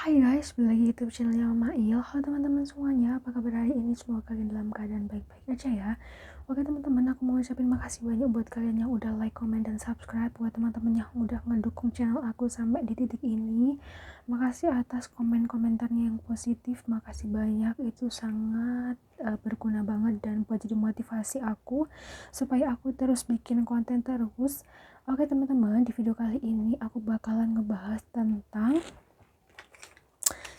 Hai guys, balik lagi YouTube channelnya Mama Il. Halo teman-teman semuanya, apa kabar hari ini? Semoga kalian dalam keadaan baik-baik aja ya. Oke teman-teman, aku mau ucapin makasih banyak buat kalian yang udah like, comment, dan subscribe. Buat teman-teman yang udah ngedukung channel aku sampai di titik ini, makasih atas komen-komentarnya yang positif. Makasih banyak, itu sangat berguna banget dan buat jadi motivasi aku supaya aku terus bikin konten terus. Oke teman-teman, di video kali ini aku bakalan ngebahas tentang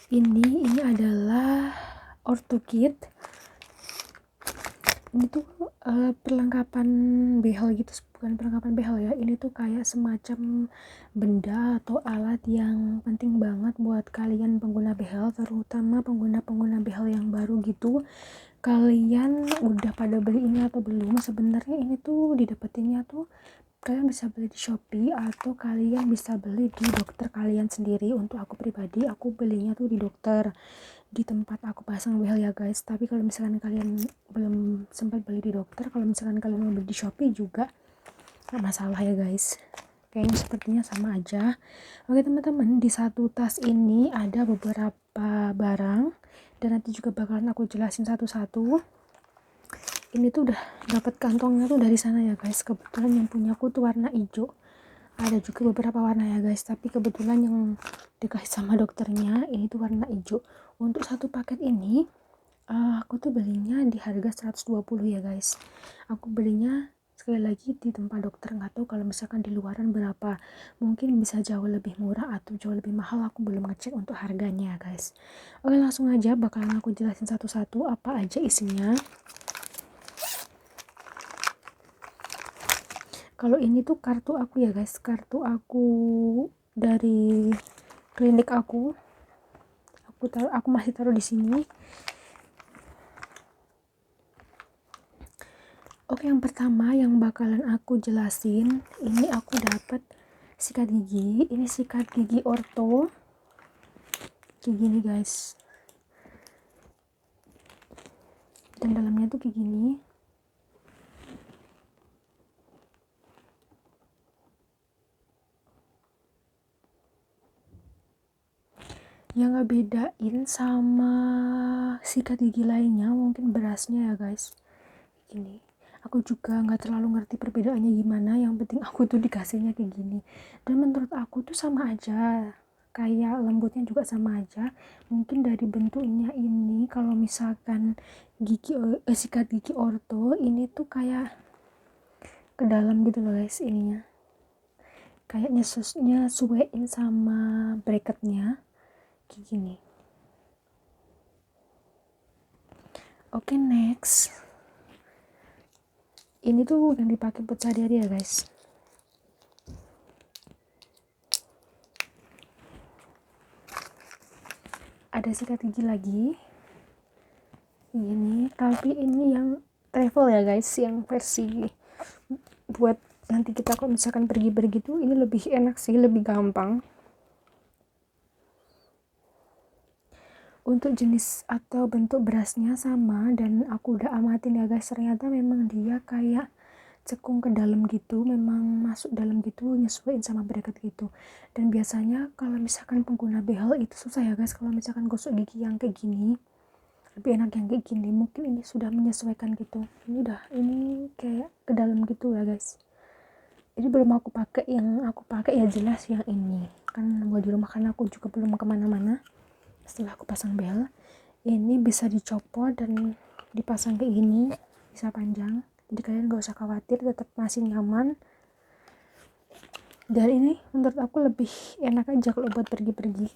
ini adalah ortokit. Ini tuh perlengkapan behel gitu, bukan perlengkapan behel ya, ini tuh kayak semacam benda atau alat yang penting banget buat kalian pengguna behel, terutama pengguna behel yang baru gitu. Kalian udah pada beli ini atau belum? Sebenarnya ini tuh didapetinnya tuh kalian bisa beli di Shopee atau kalian bisa beli di dokter kalian sendiri. Untuk aku pribadi, aku belinya tuh di dokter, di tempat aku pasang behel ya guys. Tapi kalau misalkan kalian belum sempat beli di dokter, kalau misalkan kalian mau beli di Shopee juga gak masalah ya guys, kayaknya sepertinya sama aja. Oke teman-teman, di satu tas ini ada beberapa barang dan nanti juga bakalan aku jelasin satu-satu. Ini tuh udah dapat kantongnya tuh dari sana ya guys. Kebetulan yang punya aku tuh warna hijau, ada juga beberapa warna ya guys, tapi kebetulan yang dikasih sama dokternya ini tuh warna hijau. Untuk satu paket ini aku tuh belinya di harga 120 ya guys. Aku belinya sekali lagi di tempat dokter, nggak tahu kalau misalkan di luaran berapa, mungkin bisa jauh lebih murah atau jauh lebih mahal, aku belum ngecek untuk harganya guys. Oke langsung aja bakalan aku jelasin satu-satu apa aja isinya. Kalau ini tuh kartu aku ya guys, kartu aku dari klinik aku masih taruh di sini. Oke, yang pertama yang bakalan aku jelasin, ini aku dapat sikat gigi. Ini sikat gigi orto kayak gini guys, dan dalamnya tuh kayak gini. Yang nggak bedain sama sikat gigi lainnya mungkin berasnya ya guys, gini. Aku juga nggak terlalu ngerti perbedaannya gimana, yang penting aku tuh dikasihnya kayak gini, dan menurut aku tuh sama aja, kayak lembutnya juga sama aja. Mungkin dari bentuknya ini, kalau misalkan sikat gigi orto ini tuh kayak ke dalam gitu loh guys, ininya kayak nyesuaiin sama bracketnya kayak gini. Oke, next, ini tuh yang dipakai buat sehari-hari ya guys. Ada sikat gigi lagi ini, tapi ini yang travel ya guys, yang versi buat nanti kita kalau misalkan pergi-pergi tuh ini lebih enak sih, lebih gampang. Untuk jenis atau bentuk berasnya sama, dan aku udah amatin ya guys, ternyata memang dia kayak cekung ke dalam gitu, memang masuk dalam gitu, nyesuaiin sama bracket gitu. Dan biasanya kalau misalkan pengguna behel itu susah ya guys, kalau misalkan gosok gigi yang kayak gini, lebih enak yang kayak gini. Mungkin ini sudah menyesuaikan gitu, ini kayak ke dalam gitu ya guys. Ini belum aku pakai, yang aku pakai ya jelas yang ini, kan mau di rumah, karena aku juga belum kemana-mana setelah aku pasang bel. Ini bisa dicopot dan dipasang kayak gini, bisa panjang, jadi kalian gak usah khawatir, tetap masih nyaman. Dan ini menurut aku lebih enak aja kalau buat pergi-pergi,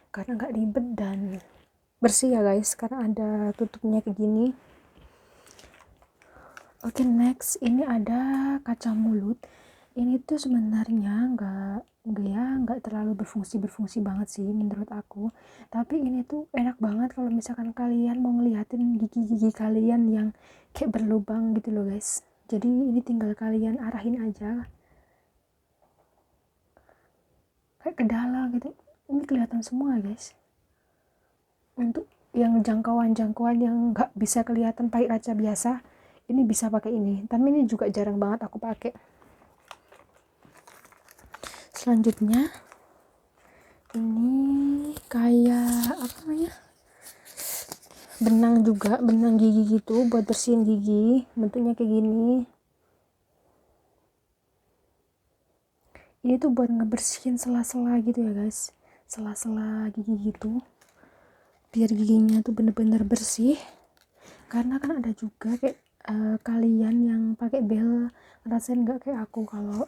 karena gak ribet dan bersih ya guys, karena ada tutupnya kayak gini. Oke, next, ini ada kaca mulut. Ini tuh sebenarnya nggak terlalu berfungsi banget sih menurut aku, tapi ini tuh enak banget kalau misalkan kalian mau ngeliatin gigi-gigi kalian yang kayak berlubang gitu loh guys. Jadi ini tinggal kalian arahin aja kayak ke dalam gitu, ini kelihatan semua guys. Untuk yang jangkauan yang nggak bisa kelihatan pakai kaca biasa, ini bisa pakai ini, tapi ini juga jarang banget aku pakai. Selanjutnya ini kayak apa namanya, benang juga, benang gigi gitu buat bersihin gigi, bentuknya kayak gini. Ini tuh buat ngebersihin sela-sela gitu ya guys, sela-sela gigi gitu, biar giginya tuh bener-bener bersih. Karena kan ada juga kayak kalian yang pakai behel ngerasain nggak kayak aku kalau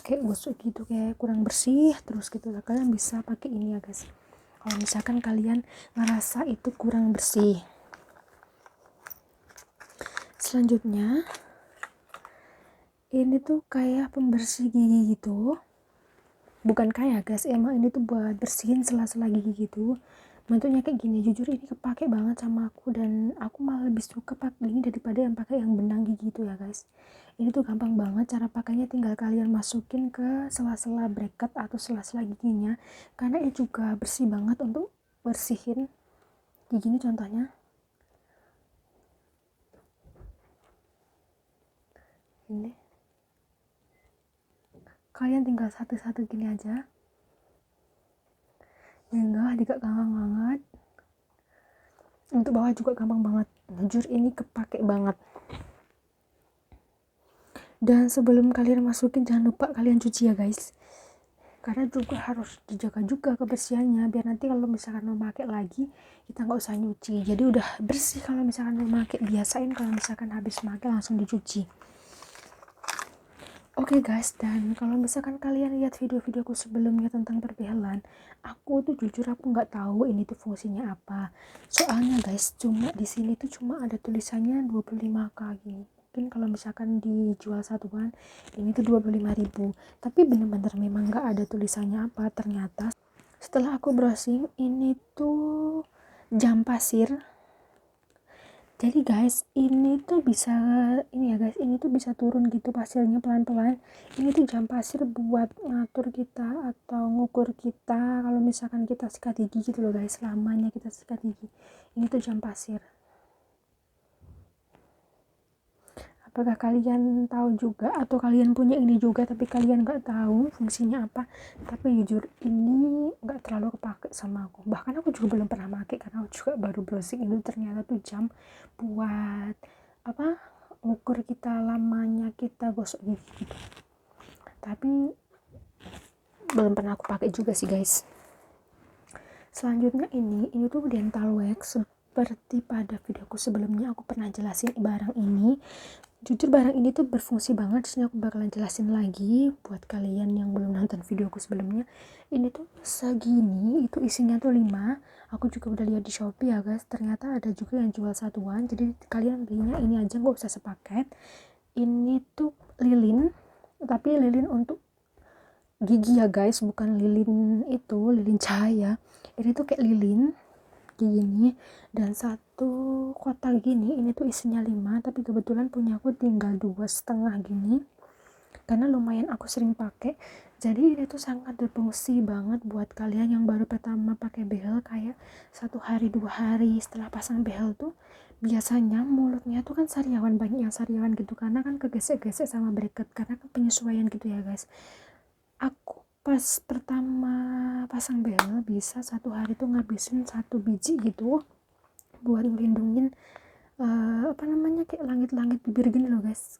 kayak gosok gitu kayak kurang bersih terus gitu. Kalian bisa pakai ini ya guys, kalau misalkan kalian ngerasa itu kurang bersih. Selanjutnya ini tuh kayak pembersih gigi gitu, bukan kayak guys, emang ini tuh buat bersihin sela-sela gigi gitu. Bentuknya kayak gini, jujur ini kepake banget sama aku, dan aku malah lebih suka pakai ini daripada yang pakai yang benang gigi itu ya guys. Ini tuh gampang banget cara pakainya, tinggal kalian masukin ke sela-sela bracket atau sela-sela giginya, karena ini juga bersih banget untuk bersihin gigi. Ini contohnya ini, kalian tinggal satu-satu gini aja, enggak tidak gampang banget. Untuk bawah juga gampang banget, jujur ini kepake banget. Dan sebelum kalian masukin jangan lupa kalian cuci ya guys, karena juga harus dijaga juga kebersihannya, biar nanti kalau misalkan mau pakai lagi kita nggak usah nyuci, jadi udah bersih. Kalau misalkan mau pakai, biasain kalau misalkan habis pakai langsung dicuci. Oke guys, dan kalau misalkan kalian lihat video-videoku sebelumnya tentang perbehelan, aku tuh jujur aku nggak tahu ini tuh fungsinya apa. Soalnya guys, cuma di sini tuh cuma ada tulisannya 25k gini. Mungkin kalau misalkan dijual satuan, ini tuh 25.000. Tapi bener-bener memang nggak ada tulisannya apa. Ternyata setelah aku browsing, ini tuh jam pasir. Jadi guys, ini tuh bisa, ini ya guys, ini tuh bisa turun gitu pasirnya pelan-pelan. Ini tuh jam pasir buat ngatur kita atau ngukur kita kalau misalkan kita sikat gigi gitu loh guys, lamanya kita sikat gigi. Ini tuh jam pasir. Apakah kalian tahu juga, atau kalian punya ini juga tapi kalian nggak tahu fungsinya apa? Tapi jujur ini nggak terlalu kepake sama aku, bahkan aku juga belum pernah pakai karena aku juga baru browsing. Ini ternyata tuh jam buat apa, ngukur kita lamanya kita gosok gigi gitu. Tapi belum pernah aku pakai juga sih guys. Selanjutnya ini tuh dental wax. Seperti pada videoku sebelumnya aku pernah jelasin barang ini. Jujur barang ini tuh berfungsi banget, disini aku bakalan jelasin lagi buat kalian yang belum nonton videoku sebelumnya. Ini tuh segini, itu isinya tuh 5. Aku juga udah lihat di Shopee ya guys, ternyata ada juga yang jual satuan, jadi kalian belinya ini aja, nggak usah sepaket. Ini tuh lilin, tapi lilin untuk gigi ya guys, bukan lilin itu, lilin cahaya. Ini tuh kayak lilin gini, dan satu kotak gini, ini tuh isinya 5, tapi kebetulan punya aku tinggal 2,5 gini karena lumayan aku sering pakai. Jadi ini tuh sangat berfungsi banget buat kalian yang baru pertama pakai behel, kayak 1 hari 2 hari setelah pasang behel tuh biasanya mulutnya tuh kan sariawan, banyak yang sariawan gitu karena kan kegesek-gesek sama bracket, karena kan penyesuaian gitu ya guys. Aku pas pertama pasang behel bisa 1 hari tuh ngabisin 1 biji gitu buat ngelindungin apa namanya, kayak langit-langit bibir gini loh guys,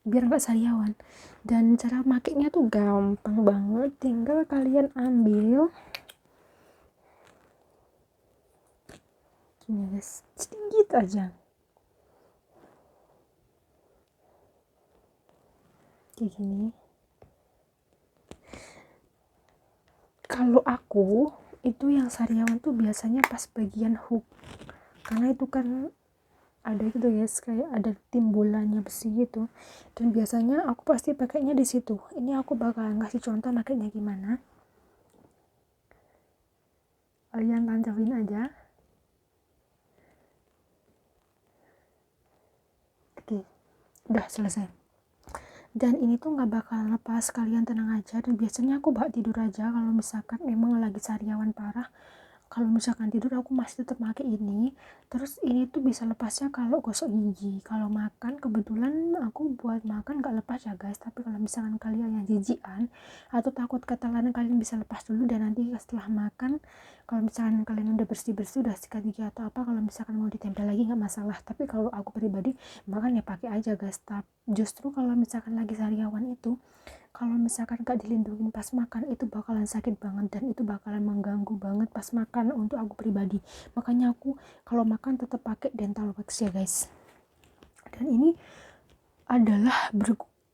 biar nggak sariawan. Dan cara makainya tuh gampang banget, tinggal kalian ambil gini guys, sedikit aja kayak gini. Kalau aku itu yang sariawan tuh biasanya pas bagian hook, karena itu kan ada gitu guys, kayak ada timbulannya besi gitu, dan biasanya aku pasti pakainya di situ. Ini aku bakal ngasih contoh makainya gimana, kalian tancapin aja. Oke, udah selesai. Dan ini tuh nggak bakal lepas, kalian tenang aja. Dan biasanya aku bawa tidur aja kalau misalkan memang lagi sariawan parah. kalau misalkan tidur aku masih tetap pakai ini. Terus ini tuh bisa lepasnya kalau gosok gigi. Kalau makan, kebetulan aku buat makan gak lepas ya guys, tapi kalau misalkan kalian yang jijian atau takut ketelan, kalian bisa lepas dulu, dan nanti setelah makan kalau misalkan kalian udah bersih-bersih, udah sikat gigi atau apa, kalau misalkan mau ditempel lagi nggak masalah. Tapi kalau aku pribadi makan ya pakai aja guys. Tapi justru kalau misalkan lagi sariawan itu, kalau misalkan gak dilindungi pas makan, itu bakalan sakit banget dan itu bakalan mengganggu banget pas makan untuk aku pribadi. Makanya aku kalau makan tetap pakai dental wax ya guys. Dan ini adalah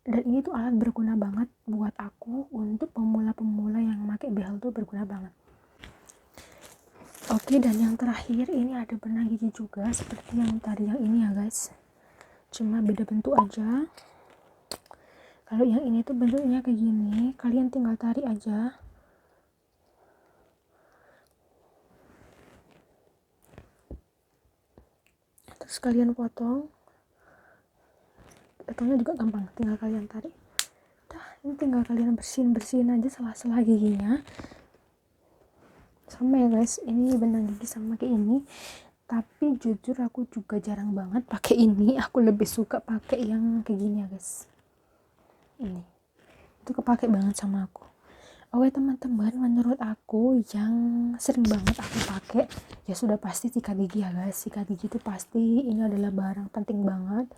dan ini tuh alat berguna banget buat aku. Untuk pemula-pemula yang pakai behel tuh berguna banget. Oke, dan yang terakhir ini ada benang gigi juga seperti yang tadi yang ini ya guys, cuma beda bentuk aja. Kalau yang ini tuh bentuknya kayak gini, kalian tinggal tarik aja. Terus kalian potongnya juga gampang, tinggal kalian tarik. Ini tinggal kalian bersihin aja sela-sela giginya. Sama ya guys, ini benang gigi sama kayak ini. Tapi jujur aku juga jarang banget pakai ini. Aku lebih suka pakai yang kayak gini ya guys. Ini itu kepake banget sama aku. Oke teman-teman, menurut aku yang sering banget aku pakai ya sudah pasti sikat gigi ya guys. Sikat gigi itu pasti ini adalah barang penting banget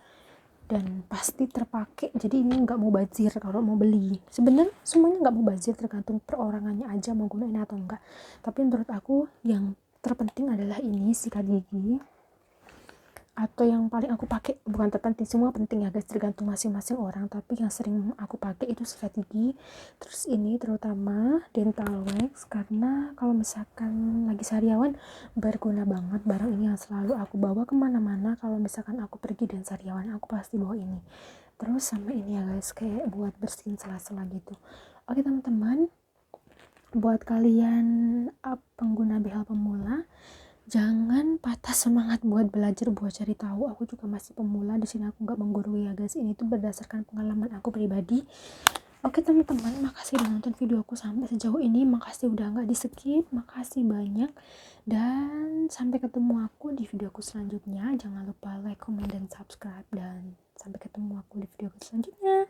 dan pasti terpakai. Jadi ini nggak mau bazir kalau mau beli. Sebenarnya semuanya nggak mau bazir, tergantung perorangannya aja mau gunain atau enggak. Tapi menurut aku yang terpenting adalah ini sikat gigi. Atau yang paling aku pakai, bukan terpenting, semua penting ya guys, tergantung masing-masing orang. Tapi yang sering aku pakai itu sikat gigi. Terus ini terutama dental wax, karena kalau misalkan lagi sariawan berguna banget. Barang ini yang selalu aku bawa kemana-mana. Kalau misalkan aku pergi dan sariawan, aku pasti bawa ini. Terus sama ini ya guys, kayak buat bersihin sela-sela gitu. Oke teman-teman, buat kalian pengguna behel pemula, jangan patah semangat buat belajar, buat cari tahu. Aku juga masih pemula di sini, aku nggak menggurui ya guys. Ini tuh berdasarkan pengalaman aku pribadi. Oke teman-teman, makasih udah nonton video aku sampai sejauh ini. Makasih udah nggak di skip, makasih banyak. Dan sampai ketemu aku di video aku selanjutnya. Jangan lupa like, comment, dan subscribe. Dan sampai ketemu aku di video aku selanjutnya.